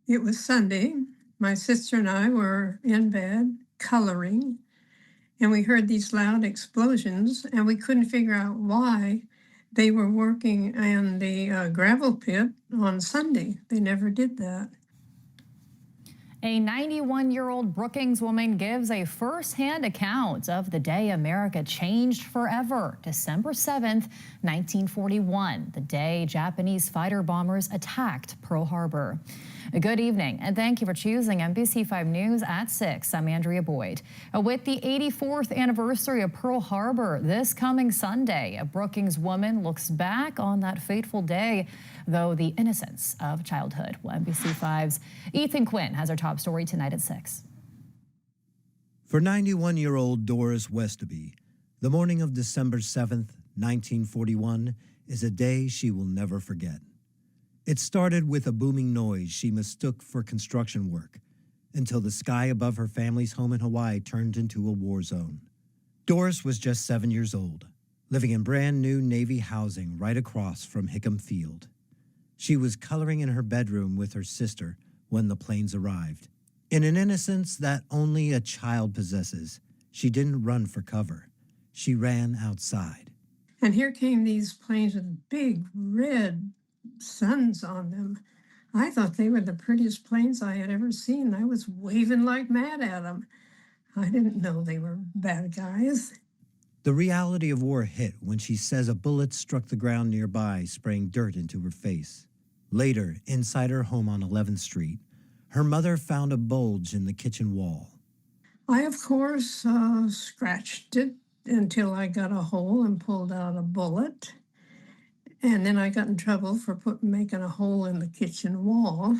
It was Sunday. My sister and I were in bed coloring, and we heard these loud explosions, and we couldn't figure out why they were working in the gravel pit on Sunday. They never did that. A 91-year-old Brookings woman gives a first-hand account of the day America changed forever, December 7th, 1941, the day Japanese fighter bombers attacked Pearl Harbor. Good evening, and thank you for choosing NBC5 News at 6. I'm Andrea Boyd. With the 84th anniversary of Pearl Harbor this coming Sunday, a Brookings woman looks back on that fateful day, though the innocence of childhood. Well, NBC5's Ethan Quinn has our top story tonight at 6. For 91-year-old Doris Westerby, the morning of December 7th, 1941, is a day she will never forget. It started with a booming noise she mistook for construction work until the sky above her family's home in Hawaii turned into a war zone. Doris was just 7 years old, living in brand new Navy housing right across from Hickam Field. She was coloring in her bedroom with her sister when the planes arrived. In an innocence that only a child possesses, she didn't run for cover. She ran outside. And here came these planes with big red suns on them. I thought they were the prettiest planes I had ever seen. I was waving like mad at them. I didn't know they were bad guys. The reality of war hit when she says a bullet struck the ground nearby, spraying dirt into her face. Later, inside her home on 11th Street, her mother found a bulge in the kitchen wall. I, of course, scratched it until I got a hole and pulled out a bullet. And then I got in trouble for making a hole in the kitchen wall.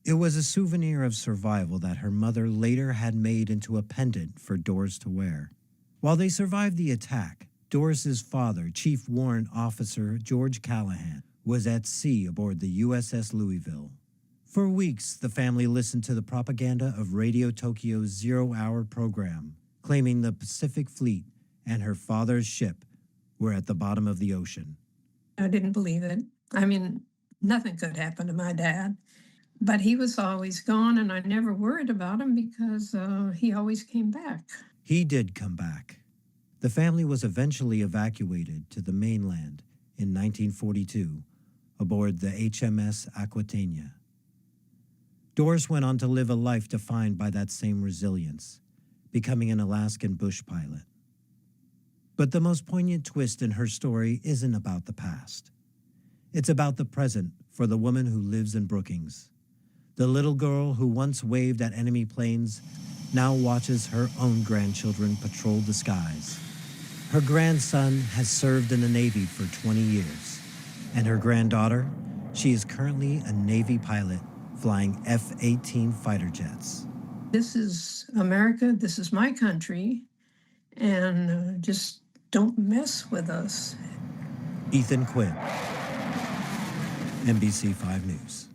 It was a souvenir of survival that her mother later had made into a pendant for Doris to wear. While they survived the attack, Doris's father, Chief Warrant Officer George Callahan, was at sea aboard the USS Louisville. For weeks, the family listened to the propaganda of Radio Tokyo's zero-hour program, claiming the Pacific Fleet and her father's ship were at the bottom of the ocean. I didn't believe it. I mean, nothing could happen to my dad. But he was always gone, and I never worried about him because he always came back. He did come back. The family was eventually evacuated to the mainland in 1942 aboard the HMS Aquitania. Doris went on to live a life defined by that same resilience, becoming an Alaskan bush pilot. But the most poignant twist in her story isn't about the past. It's about the present for the woman who lives in Brookings. The little girl who once waved at enemy planes now watches her own grandchildren patrol the skies. Her grandson has served in the Navy for 20 years. And her granddaughter, she is currently a Navy pilot flying F-18 fighter jets. This is America. This is my country. And just don't mess with us. Ethan Quinn, NBC5 News.